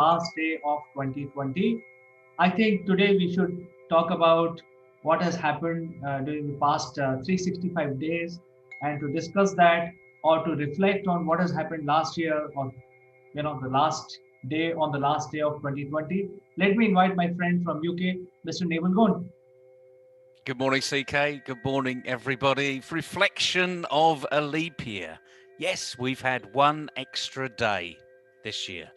last day of 2020. I think today we should talk about what has happened during the past 365 days, and to discuss that or to reflect on what has happened last year or the last day on the last day of 2020. Let me invite my friend from UK, Mr. Naval Gund. Good morning, CK. Good morning, everybody. Reflection of a leap year. Yes, we've had one extra day this year.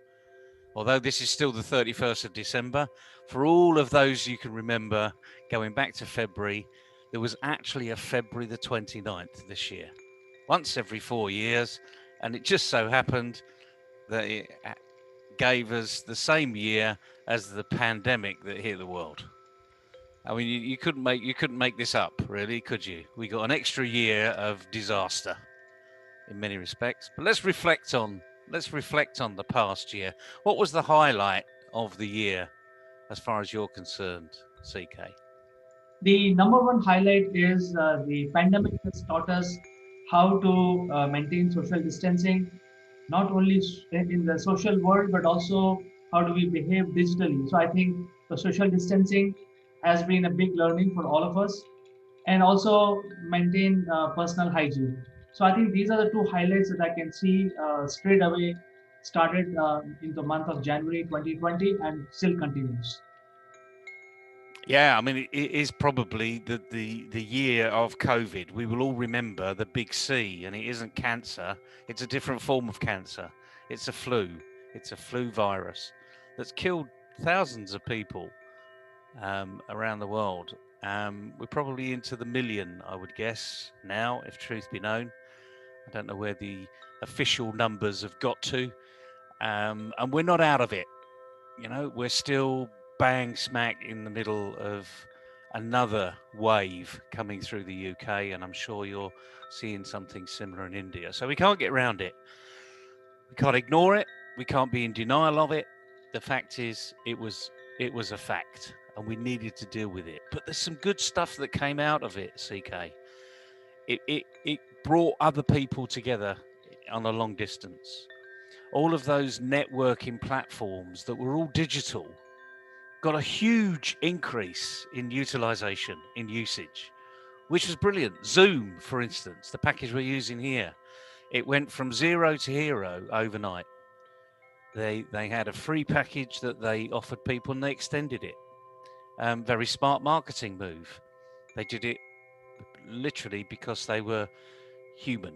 Although this is still the 31st of December, for all of those you can remember going back to February, there was actually a February the 29th this year. Once every 4 years, and it just so happened that it gave us the same year as the pandemic that hit the world. I mean, you couldn't make this up, really, could you? We got an extra year of disaster in many respects. But let's reflect on the past year. What was the highlight of the year, as far as you're concerned, CK? The number one highlight is the pandemic has taught us how to maintain social distancing, not only in the social world, but also how do we behave digitally. So I think the social distancing has been a big learning for all of us, and also maintain personal hygiene. So I think these are the two highlights that I can see straight away started in the month of January 2020 and still continues. Yeah, I mean, it is probably the year of COVID. We will all remember the big C, and it isn't cancer. It's a different form of cancer. It's a flu. It's a flu virus that's killed thousands of people around the world. We're probably into the million, I would guess, now, if truth be known. I don't know where the official numbers have got to. And we're not out of it. You know, we're still bang smack in the middle of another wave coming through the UK, and I'm sure you're seeing something similar in India. So we can't get around it. We can't ignore it. We can't be in denial of it. The fact is, it was a fact, and we needed to deal with it. But there's some good stuff that came out of it, CK. It brought other people together on a long distance. All of those networking platforms that were all digital got a huge increase in utilization, in usage, which was brilliant. Zoom, for instance, the package we're using here, it went from zero to hero overnight. They had a free package that they offered people, and they extended it. Very smart marketing move. They did it literally because they were human.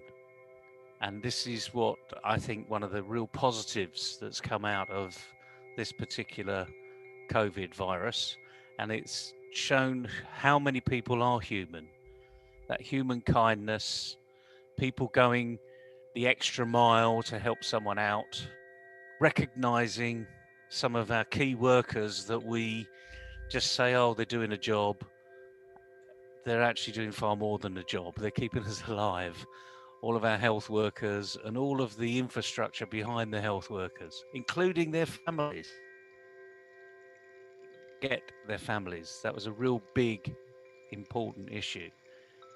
And this is what I think one of the real positives that's come out of this particular COVID virus. And it's shown how many people are human, that human kindness, people going the extra mile to help someone out, recognizing some of our key workers that we just say, oh, they're doing a job. They're actually doing far more than a job. They're keeping us alive. All of our health workers and all of the infrastructure behind the health workers, including their families. Get their families. That was a real big, important issue.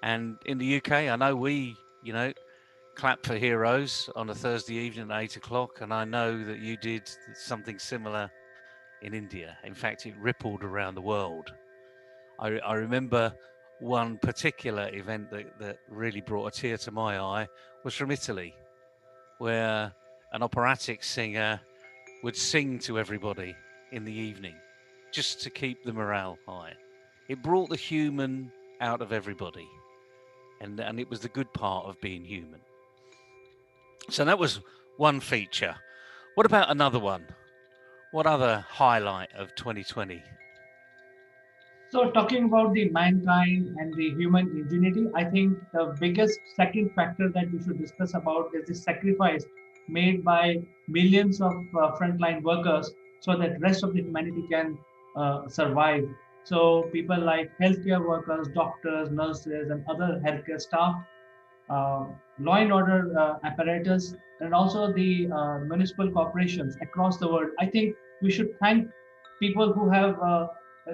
And in the UK, I know we, clap for heroes on a Thursday evening at 8 o'clock. And I know that you did something similar in India. In fact, it rippled around the world. I remember one particular event that really brought a tear to my eye was from Italy, where an operatic singer would sing to everybody in the evening just to keep the morale high. It brought the human out of everybody, and it was the good part of being human. So that was one feature. What about another one? What other highlight of 2020? So, talking about the mankind and the human ingenuity, I think the biggest second factor that we should discuss about is the sacrifice made by millions of frontline workers so that rest of the humanity can survive. So, people like healthcare workers, doctors, nurses, and other healthcare staff, uh, law and order apparatus, and also the municipal corporations across the world. I think we should thank people who have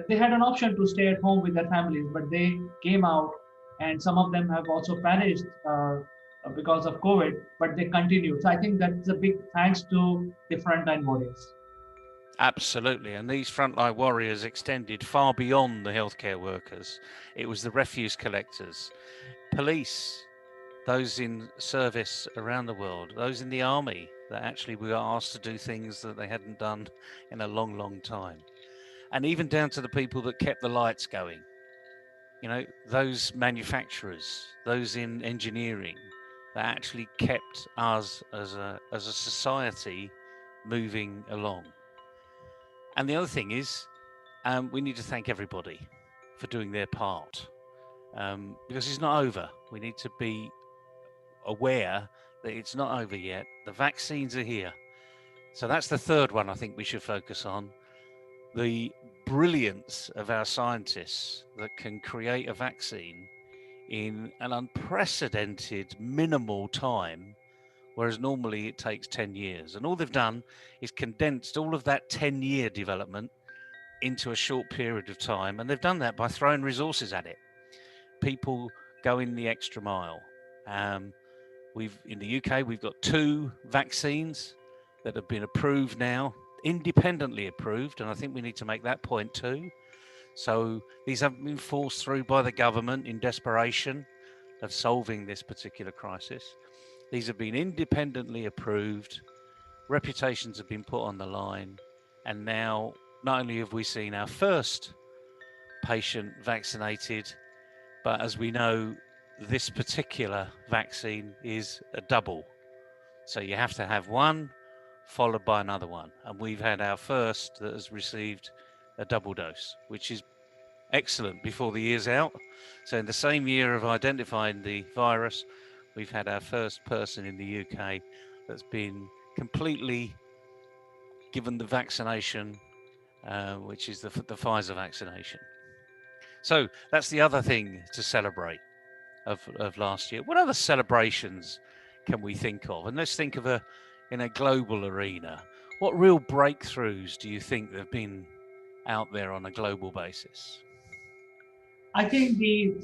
they had an option to stay at home with their families, but they came out, and some of them have also perished because of COVID, but they continued. So I think that's a big thanks to the frontline bodies. Absolutely. And these frontline warriors extended far beyond the healthcare workers. It was the refuse collectors, police, those in service around the world, those in the army that actually were asked to do things that they hadn't done in a long, long time. And even down to the people that kept the lights going. You know, those manufacturers, those in engineering that actually kept us as a society moving along. And the other thing is, we need to thank everybody for doing their part, because it's not over. We need to be aware that it's not over yet. The vaccines are here. So that's the third one I think we should focus on. The brilliance of our scientists that can create a vaccine in an unprecedented minimal time, whereas normally it takes 10 years. And all they've done is condensed all of that 10-year development into a short period of time. And they've done that by throwing resources at it. People going the extra mile. In the UK, we've got 2 vaccines that have been approved now, independently approved, and I think we need to make that point too. So these haven't been forced through by the government in desperation of solving this particular crisis. These have been independently approved, reputations have been put on the line, and now not only have we seen our first patient vaccinated, but as we know, this particular vaccine is a double. So you have to have one followed by another one. And we've had our first that has received a double dose, which is excellent before the year's out. So in the same year of identifying the virus, we've had our first person in the UK that's been completely given the vaccination, which is the Pfizer vaccination. So that's the other thing to celebrate of last year. What other celebrations can we think of? And let's think of in a global arena. What real breakthroughs do you think have been out there on a global basis? I think the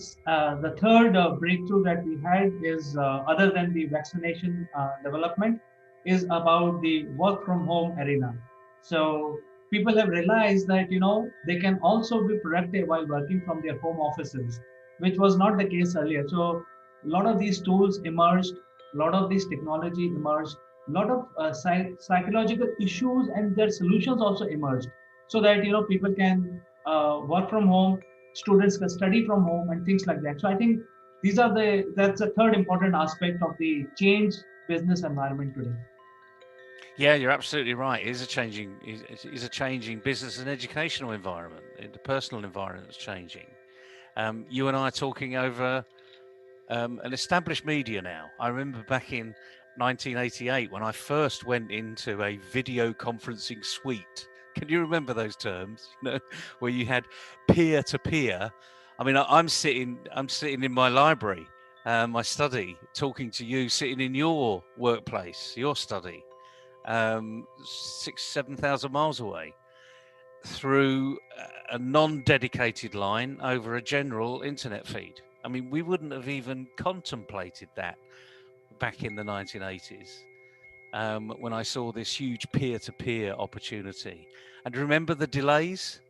third breakthrough that we had is other than the vaccination development is about the work from home arena. So people have realized that they can also be productive while working from their home offices, which was not the case earlier. So a lot of these tools emerged, a lot of this technology emerged, a lot of psychological issues and their solutions also emerged, so that people can work from home, students can study from home and things like that. So I think that's the third important aspect of the change business environment today. Yeah, you're absolutely right. It is a changing business and educational environment. The personal environment is changing. You and I are talking over an established media now. I remember back in 1988 when I first went into a video conferencing suite. Can you remember those terms? Where you had peer to peer. I mean, I'm sitting in my library, my study, talking to you, sitting in your workplace, your study, 7,000 miles away, through a non-dedicated line over a general internet feed. I mean, we wouldn't have even contemplated that back in the 1980s, when I saw this huge peer-to-peer opportunity. And remember the delays?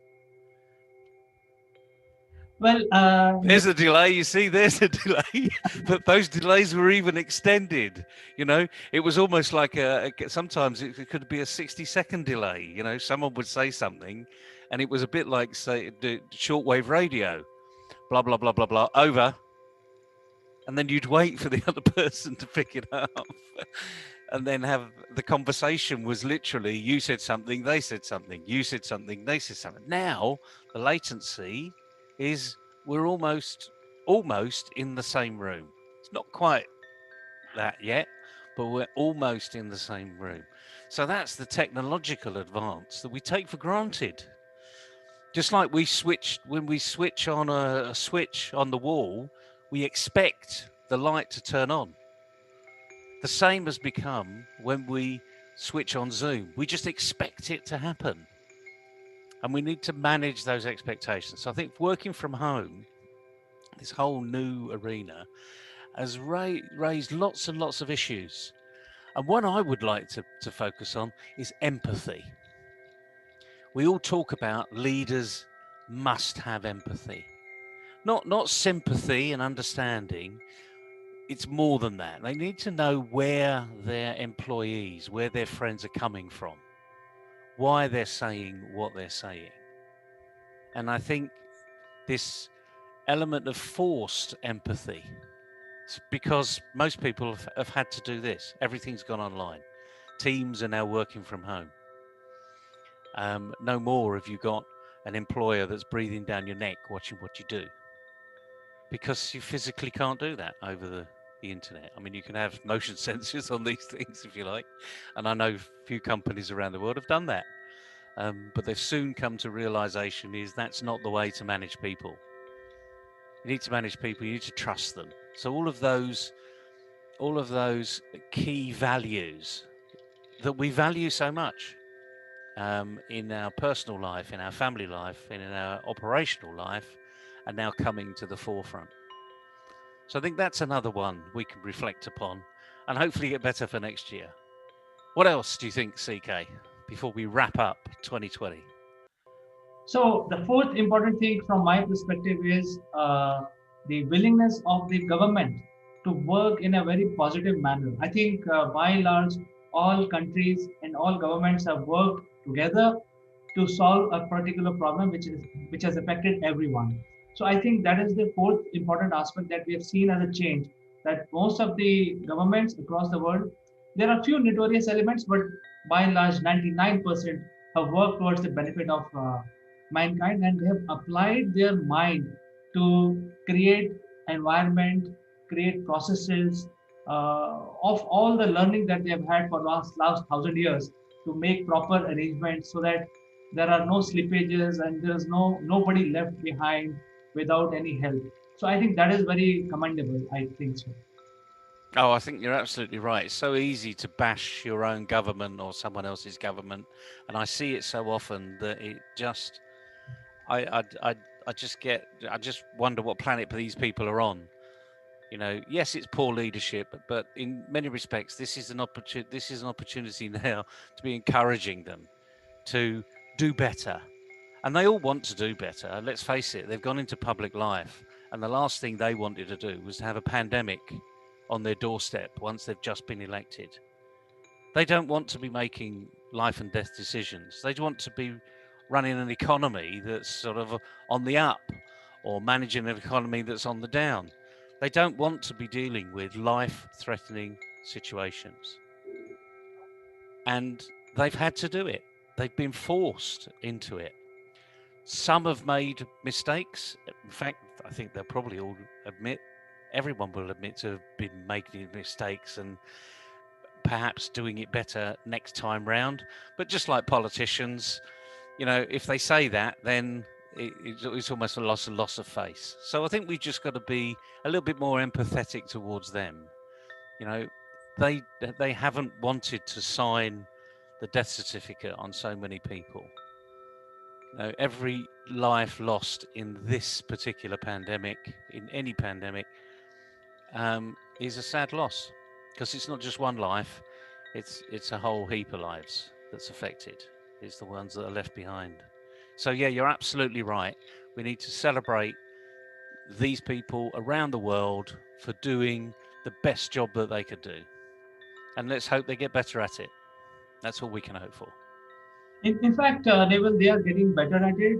Well, There's a delay, you see, there's a delay. But those delays were even extended. It was almost like sometimes it could be a 60-second delay. Someone would say something, and it was a bit like, say, the shortwave radio, blah, blah, blah, blah, blah, over. And then you'd wait for the other person to pick it up. And then have the conversation was literally, you said something, they said something, you said something, they said something. Now, the latency is we're almost in the same room. It's not quite that yet, but we're almost in the same room. So that's the technological advance that we take for granted. Just like when we switch on a switch on the wall, we expect the light to turn on. The same has become when we switch on Zoom. We just expect it to happen. And we need to manage those expectations. So I think working from home, this whole new arena, has raised lots and lots of issues. And one I would like to focus on is empathy. We all talk about leaders must have empathy, not sympathy and understanding. It's more than that. They need to know where their employees, where their friends are coming from, why they're saying what they're saying. And I think this element of forced empathy, because most people have had to do this. Everything's gone online. Teams are now working from home. No more have you got an employer that's breathing down your neck watching what you do, because you physically can't do that over the internet. I mean, you can have motion sensors on these things if you like, and I know few companies around the world have done that, but they've soon come to realization is that's not the way to manage people. You need to manage people. You need to trust them. So all of those key values that we value so much in our personal life, in our family life, and in our operational life, are now coming to the forefront. So I think that's another one we can reflect upon and hopefully get better for next year. What else do you think, CK, before we wrap up 2020? So the fourth important thing from my perspective is the willingness of the government to work in a very positive manner. I think by and large, all countries and all governments have worked together to solve a particular problem which has affected everyone. So I think that is the fourth important aspect that we have seen as a change. That most of the governments across the world, there are few notorious elements, but by and large, 99% have worked towards the benefit of mankind, and they have applied their mind to create environment, create processes of all the learning that they have had for last 1,000 years to make proper arrangements so that there are no slippages and there is nobody left behind without any help. So I think that is very commendable. I think so. Oh, I think you're absolutely right. It's so easy to bash your own government or someone else's government, and I see it so often that it just, I just get, I just wonder what planet these people are on. You know, yes, it's poor leadership, but in many respects, this is an opportunity. This is an opportunity now to be encouraging them to do better, and they all want to do better. Let's face it; they've gone into public life, and the last thing they wanted to do was to have a pandemic on their doorstep once they've just been elected. They don't want to be making life and death decisions. They want to be running an economy that's sort of on the up or managing an economy that's on the down. They don't want to be dealing with life threatening situations. And they've had to do it, they've been forced into it. Some have made mistakes. In fact, I think they'll probably all admit, everyone will admit to have been making mistakes and perhaps doing it better next time round. But just like politicians, you know, if they say that, then it's almost a loss of face. So I think we've just got to be a little bit more empathetic towards them. You know, they they haven't wanted to sign the death certificate on so many people. You know, every life lost in this particular pandemic, in any pandemic, is a sad loss, because it's not just one life; it's a whole heap of lives that's affected. It's the ones that are left behind. So yeah, you're absolutely right. We need to celebrate these people around the world for doing the best job that they could do, and let's hope they get better at it. That's all we can hope for. In fact, they are getting better at it.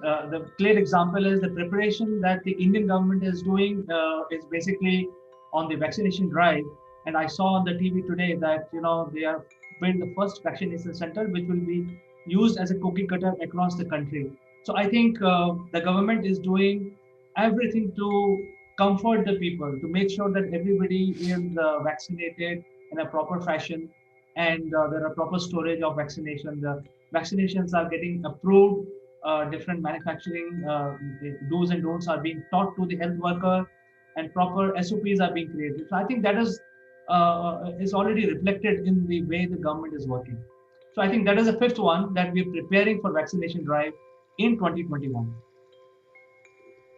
The clear example is the preparation that the Indian government is doing is basically on the vaccination drive. And I saw on the TV today that they have built the first vaccination center, which will be used as a cookie cutter across the country. So I think the government is doing everything to comfort the people, to make sure that everybody is vaccinated in a proper fashion, and there are proper storage of vaccination. The vaccinations are getting approved. Different manufacturing do's and don'ts are being taught to the health worker, and proper SOPs are being created. So I think that is already reflected in the way the government is working. So I think that is the fifth one, that we're preparing for vaccination drive in 2021.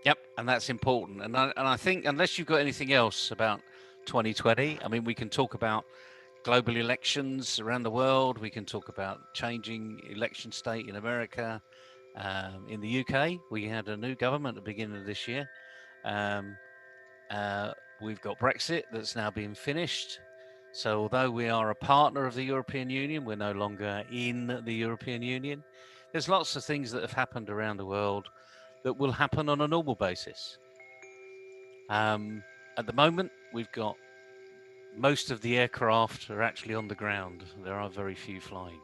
Yep, and that's important. And I think unless you've got anything else about 2020, I mean, we can talk about global elections around the world. We can talk about changing election state in America. In the UK, we had a new government at the beginning of this year. Um, we've got Brexit that's now being finished. So although we are a partner of the European Union, we're no longer in the European Union. There's lots of things that have happened around the world that will happen on a normal basis. At the moment, we've got most of the aircraft are actually on the ground. There are very few flying.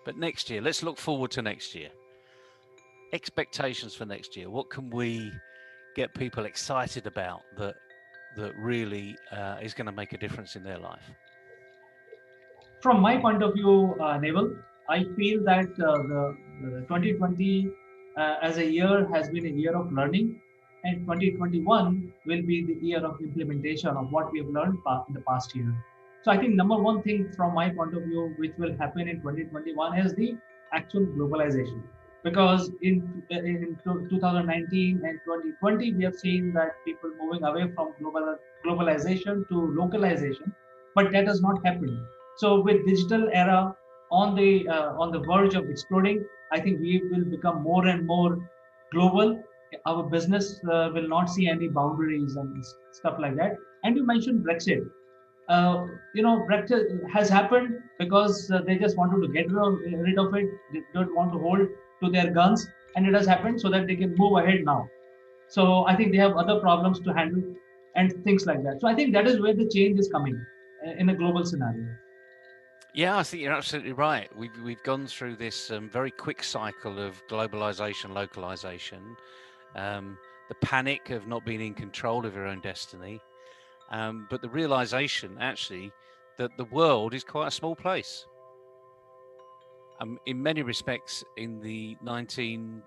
But next year, let's look forward to next year. Expectations for next year. What can we get people excited about that really is going to make a difference in their life? From my point of view, Naval, I feel that the 2020 as a year has been a year of learning, and 2021 will be the year of implementation of what we have learned in the past year. So I think number one thing from my point of view, which will happen in 2021, is the actual globalization. Because in 2019 and 2020, we have seen that people moving away from globalization to localization, but that has not happened. So with digital era on the verge of exploding, I think we will become more and more global. Our business will not see any boundaries and stuff like that. And you mentioned Brexit. Brexit has happened because they just wanted to get rid of it. They don't want to hold to their guns, and it has happened so that they can move ahead now. So I think they have other problems to handle and things like that. So I think that is where the change is coming in a global scenario. Yeah, I think you're absolutely right. We've gone through this very quick cycle of globalization, localization, the panic of not being in control of your own destiny, but the realization actually that the world is quite a small place. In many respects, in the 19,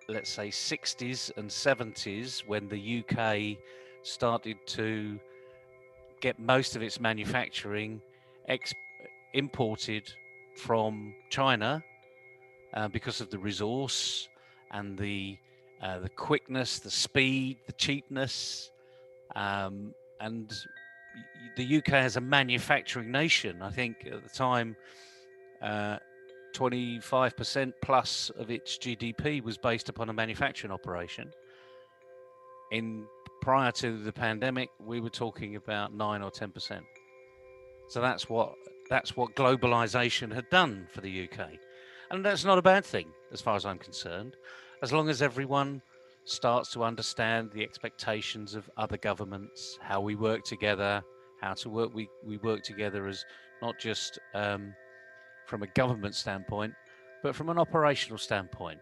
let's say, 60s and 70s, when the UK started to get most of its manufacturing imported from China because of the resource and the quickness, the speed, the cheapness, and the UK as a manufacturing nation. I think at the time, 25% plus of its GDP was based upon a manufacturing operation. In prior to the pandemic, we were talking about 9 or 10%. So that's what globalization had done for the UK. And that's not a bad thing as far as I'm concerned, as long as everyone starts to understand the expectations of other governments, how we work together, how to work we work together as not just from a government standpoint, but from an operational standpoint.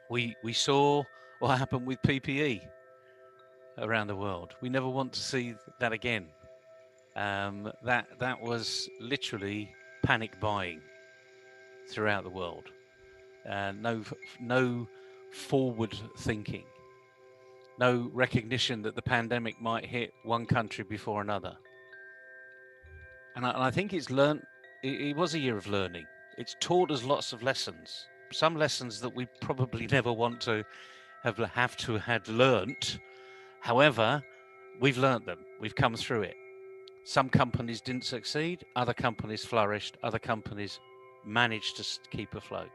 We saw what happened with PPE around the world. We never want to see that again. That was literally panic buying throughout the world. No forward thinking. No recognition that the pandemic might hit one country before another. And I think it's learned. It was a year of learning. It's taught us lots of lessons. Some lessons that we probably never want to have to had learnt. However, we've learnt them. We've come through it. Some companies didn't succeed, other companies flourished, other companies managed to keep afloat.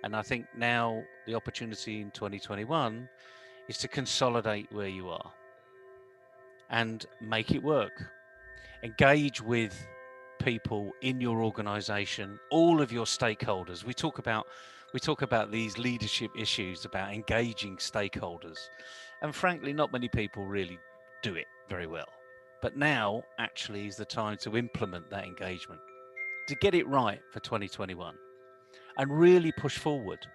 And I think now the opportunity in 2021 is to consolidate where you are and make it work. Engage with people in your organization, all of your stakeholders. We talk about these leadership issues, about engaging stakeholders. And frankly, not many people really do it very well. But now actually is the time to implement that engagement, to get it right for 2021 and really push forward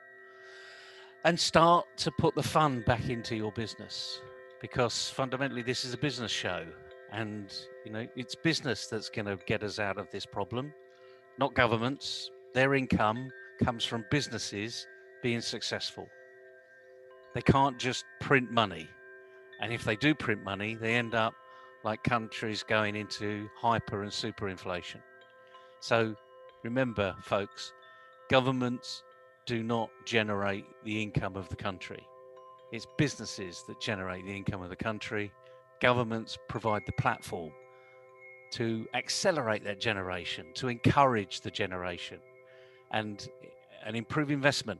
and start to put the fun back into your business, because fundamentally this is a business show, and it's business that's going to get us out of this problem, not governments. Their income comes from businesses being successful. They can't just print money. And if they do print money, they end up like countries going into hyper and super inflation. So remember, folks, governments do not generate the income of the country. It's businesses that generate the income of the country. Governments provide the platform to accelerate that generation, to encourage the generation, and improve investment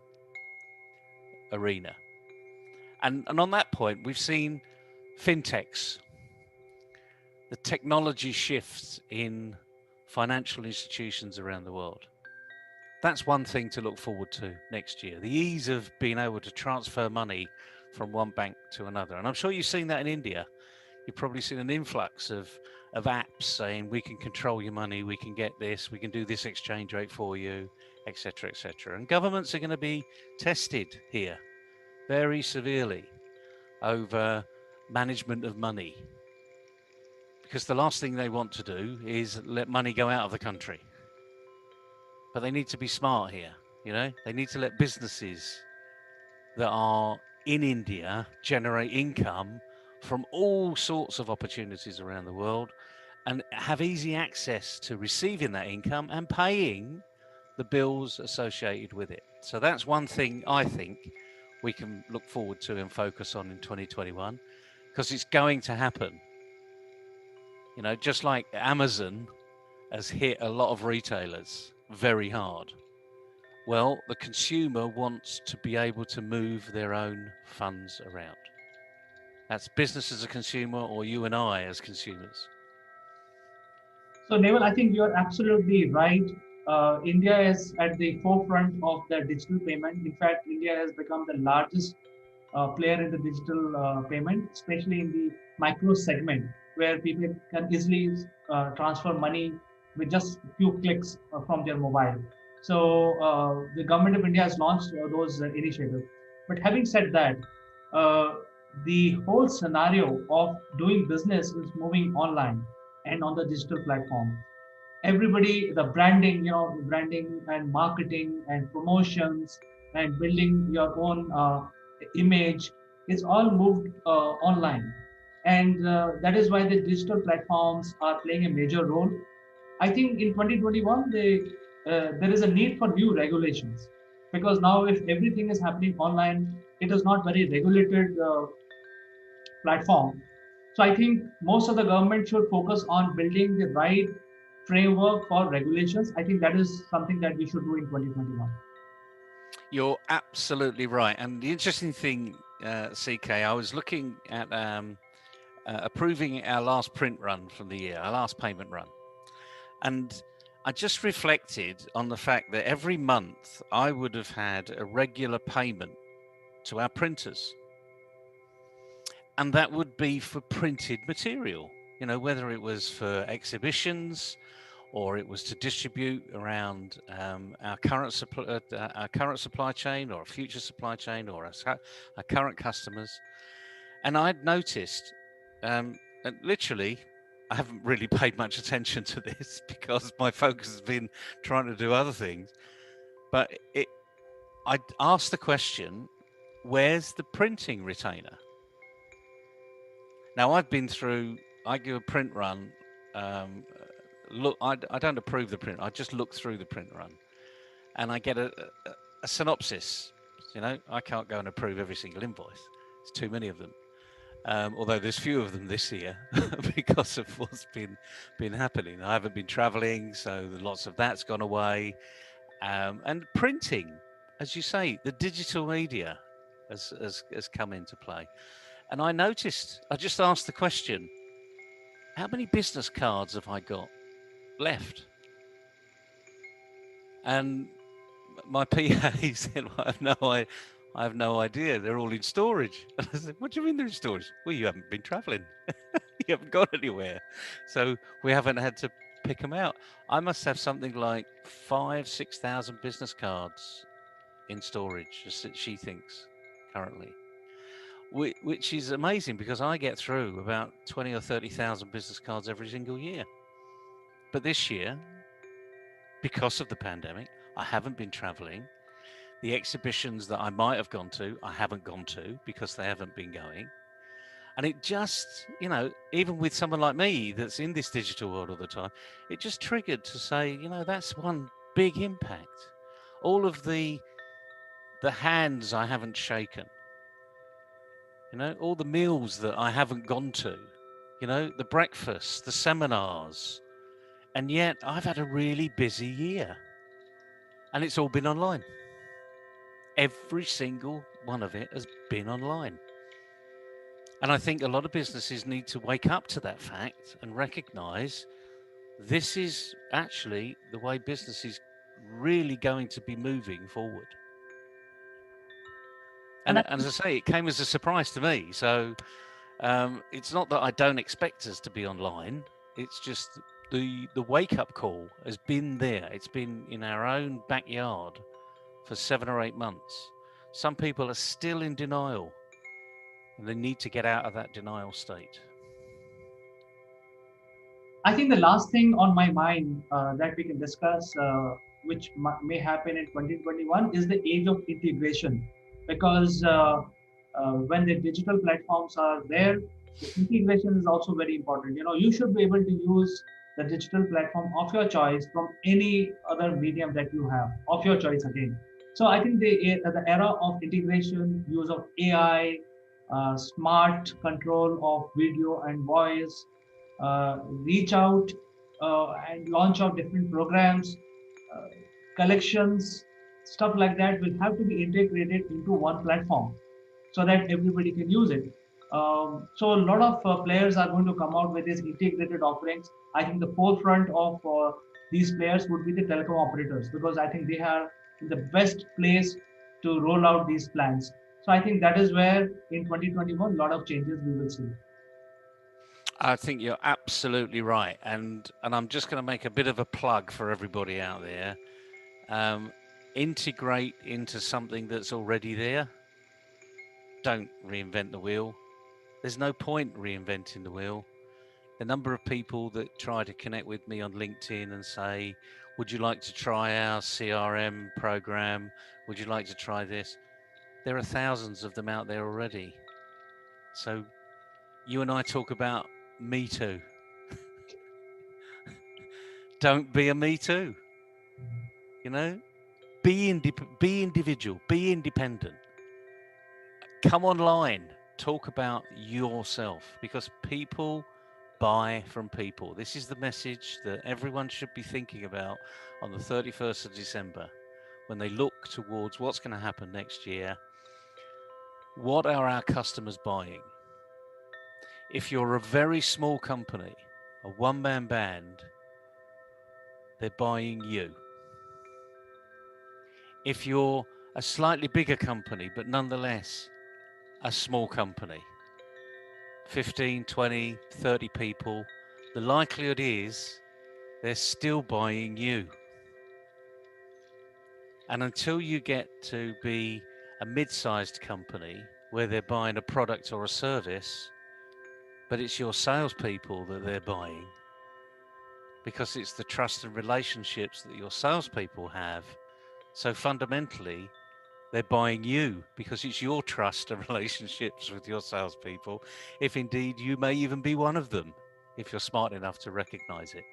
arena. And on that point, we've seen fintechs, the technology shifts in financial institutions around the world. That's one thing to look forward to next year. The ease of being able to transfer money from one bank to another. And I'm sure you've seen that in India. You've probably seen an influx of apps saying we can control your money, we can get this, we can do this exchange rate for you, etc., etc. And governments are going to be tested here very severely over management of money, because the last thing they want to do is let money go out of the country. But they need to be smart here. They need to let businesses that are in India generate income from all sorts of opportunities around the world and have easy access to receiving that income and paying the bills associated with it. So that's one thing I think we can look forward to and focus on in 2021, because it's going to happen. Just like Amazon has hit a lot of retailers very hard. Well, the consumer wants to be able to move their own funds around. That's business as a consumer, or you and I as consumers. So, Naval, I think you're absolutely right. India is at the forefront of the digital payment. In fact, India has become the largest player in the digital payment, especially in the micro segment, where people can easily transfer money with just a few clicks from their mobile. So, the government of India has launched those initiatives. But having said that, uh, the whole scenario of doing business is moving online and on the digital platform. Everybody, the branding, branding and marketing and promotions and building your own image is all moved online. And that is why the digital platforms are playing a major role. I think in 2021, there is a need for new regulations, because now if everything is happening online, it is not very regulated platform. So I think most of the government should focus on building the right framework for regulations. I think that is something that we should do in 2021. You're absolutely right. And the interesting thing, CK, I was looking at approving our last print run from the year, our last payment run. And I just reflected on the fact that every month I would have had a regular payment to our printers. And that would be for printed material, whether it was for exhibitions or it was to distribute around our current supply chain or a future supply chain or our current customers. And I'd noticed, and literally, I haven't really paid much attention to this because my focus has been trying to do other things. But I asked the question, where's the printing retainer? Now, I give a print run. I don't approve the print. I just look through the print run and I get a synopsis. I can't go and approve every single invoice. There's too many of them. Although there's few of them this year because of what's been happening. I haven't been traveling, so lots of that's gone away. And printing, as you say, the digital media has come into play. And I just asked the question, how many business cards have I got left? And my PA said, I have no idea. They're all in storage. And I said, what do you mean they're in storage? Well, you haven't been traveling. You haven't gone anywhere. So we haven't had to pick them out. I must have something like 6,000 business cards in storage, as she thinks currently, which is amazing because I get through about 20 or 30,000 business cards every single year. But this year, because of the pandemic, I haven't been traveling. The exhibitions that I might have gone to, I haven't gone to because they haven't been going. And it just, even with someone like me that's in this digital world all the time, it just triggered to say, that's one big impact. All of the hands I haven't shaken, all the meals that I haven't gone to, the breakfasts, the seminars. And yet I've had a really busy year and it's all been online. Every single one of it has been online. And I think a lot of businesses need to wake up to that fact and recognize this is actually the way business is really going to be moving forward. And I And as I say, it came as a surprise to me. So it's not that I don't expect us to be online. It's just the wake up call has been there. It's been in our own backyard for 7 or 8 months. Some people are still in denial, and they need to get out of that denial state. I think the last thing on my mind that we can discuss, which may happen in 2021, is the age of integration. Because when the digital platforms are there, the integration is also very important. You should be able to use the digital platform of your choice from any other medium that you have, of your choice again. So I think the era of integration, use of AI, smart control of video and voice, reach out and launch out different programs, uh, collections, stuff like that will have to be integrated into one platform so that everybody can use it. So a lot of players are going to come out with these integrated offerings. I think the forefront of these players would be the telecom operators because I think they are in the best place to roll out these plans. So I think that is where in 2021 a lot of changes we will see. I think you're absolutely right, and I'm just going to make a bit of a plug for everybody out there. Um, Integrate into something that's already there. Don't reinvent the wheel. There's no point reinventing the wheel. The number of people that try to connect with me on LinkedIn and say, "Would you like to try our CRM program? Would you like to try this?" There are thousands of them out there already. So you and I talk about me too. Don't be a me too. You know, be individual, be independent. Come online, talk about yourself because people buy from people. This is the message that everyone should be thinking about on the 31st of December when they look towards what's going to happen next year. What are our customers buying? If you're a very small company, a one man band, they're buying you. If you're a slightly bigger company, but nonetheless a small company, 15, 20, 30 people, the likelihood is they're still buying you. And until you get to be a mid sized company where they're buying a product or a service, but it's your salespeople that they're buying because it's the trust and relationships that your salespeople have. So fundamentally, they're buying you because it's your trust and relationships with your salespeople, if indeed you may even be one of them, if you're smart enough to recognize it.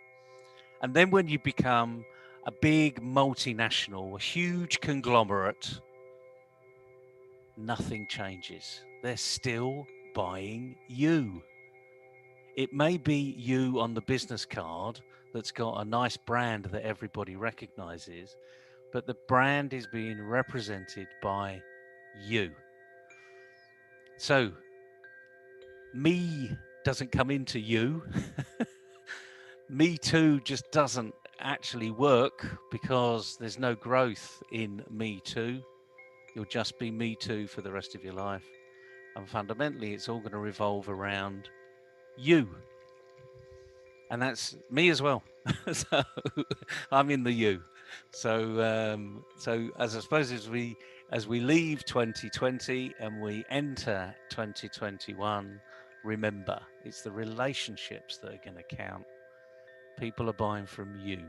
And then when you become a big multinational, a huge conglomerate, nothing changes. They're still buying you. It may be you on the business card that's got a nice brand that everybody recognizes, but the brand is being represented by you. So, me doesn't come into you. Me too just doesn't actually work because there's no growth in me too. You'll just be me too for the rest of your life. And fundamentally, it's all going to revolve around you. And that's me as well. So I'm in the you. So as I suppose as we leave 2020 and we enter 2021, remember it's the relationships that are going to count. People are buying from you.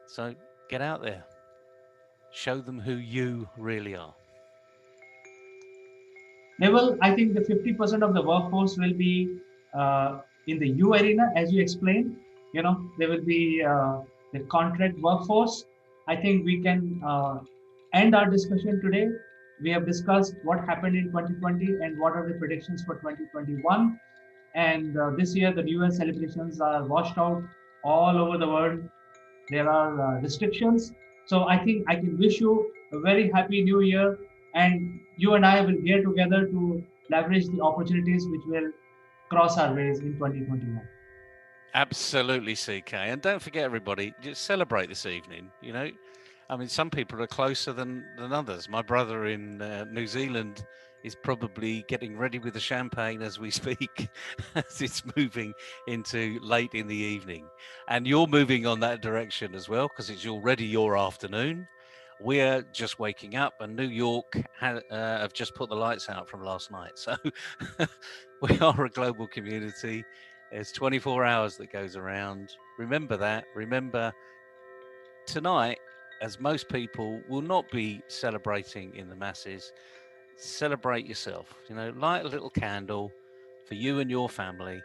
So get out there, show them who you really are. They will, I think the 50% of the workforce will be in the U arena, as you explained. There will be the contract workforce. I think we can end our discussion today. We have discussed what happened in 2020 and what are the predictions for 2021. And this year, the New Year celebrations are washed out all over the world. There are restrictions. So I think I can wish you a very happy New Year. And you and I will get together to leverage the opportunities which will cross our ways in 2021. Absolutely, CK. And don't forget, everybody, just celebrate this evening. You know, I mean, some people are closer than others. My brother in New Zealand is probably getting ready with the champagne as we speak, as it's moving into late in the evening. And you're moving on that direction as well, because it's already your afternoon. We're just waking up, and New York have just put the lights out from last night. So we are a global community. There's 24 hours that goes around. Remember that. Remember tonight, as most people will not be celebrating in the masses, celebrate yourself. You know, light a little candle for you and your family.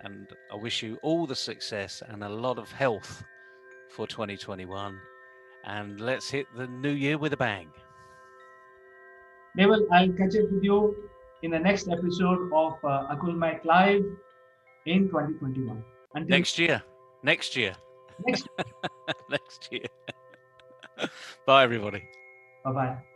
And I wish you all the success and a lot of health for 2021. And let's hit the new year with a bang. Naval, I'll catch up with you in the next episode of Akulmach Live in 2021. Until Next year. Next year. next, Next year. Bye, everybody. bye bye.